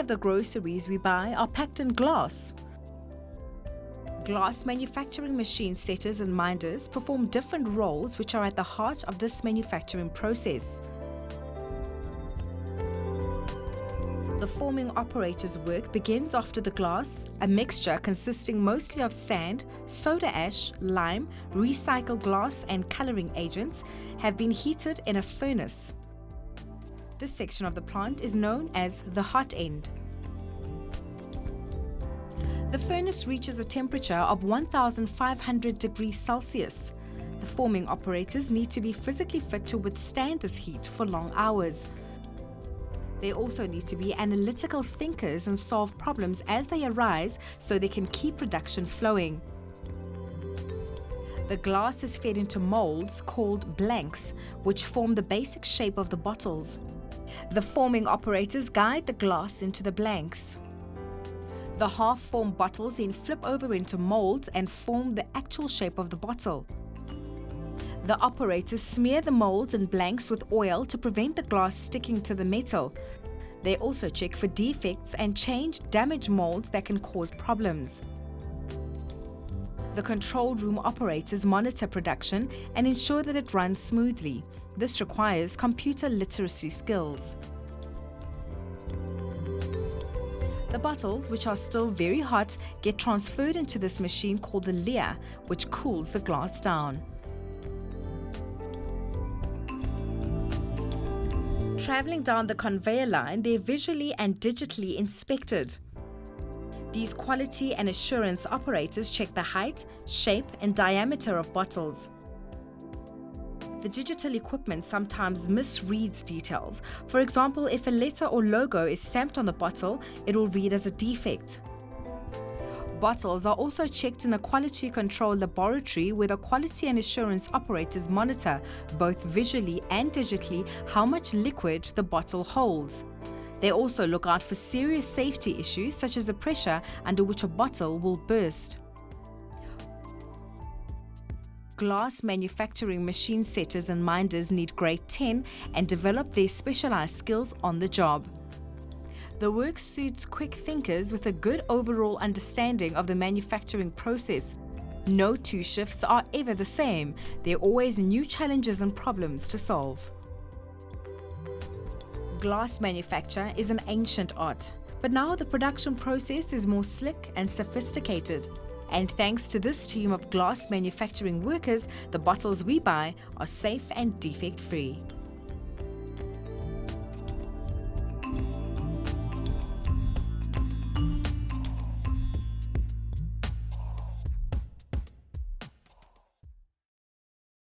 the groceries we buy are packed in glass. Glass manufacturing machine setters and minders perform different roles which are at the heart of this manufacturing process. The forming operator's work begins after the glass, a mixture consisting mostly of sand, soda ash, lime, recycled glass and colouring agents, have been heated in a furnace. This section of the plant is known as the hot end. The furnace reaches a temperature of 1,500 degrees Celsius. The forming operators need to be physically fit to withstand this heat for long hours. They also need to be analytical thinkers and solve problems as they arise so they can keep production flowing. The glass is fed into molds called blanks, which form the basic shape of the bottles. The forming operators guide the glass into the blanks. The half-formed bottles then flip over into molds and form the actual shape of the bottle. The operators smear the molds and blanks with oil to prevent the glass sticking to the metal. They also check for defects and change damaged molds that can cause problems. The control room operators monitor production and ensure that it runs smoothly. This requires computer literacy skills. The bottles, which are still very hot, get transferred into this machine called the leer, which cools the glass down. Traveling down the conveyor line, they're visually and digitally inspected. These quality and assurance operators check the height, shape, and diameter of bottles. The digital equipment sometimes misreads details. For example, if a letter or logo is stamped on the bottle, it will read as a defect. Bottles are also checked in a quality control laboratory where the quality and assurance operators monitor, both visually and digitally, how much liquid the bottle holds. They also look out for serious safety issues such as the pressure under which a bottle will burst. Glass manufacturing machine setters and minders need grade 10 and develop their specialized skills on the job. The work suits quick thinkers with a good overall understanding of the manufacturing process. No two shifts are ever the same. There are always new challenges and problems to solve. Glass manufacture is an ancient art, but now the production process is more slick and sophisticated. And thanks to this team of glass manufacturing workers, the bottles we buy are safe and defect-free.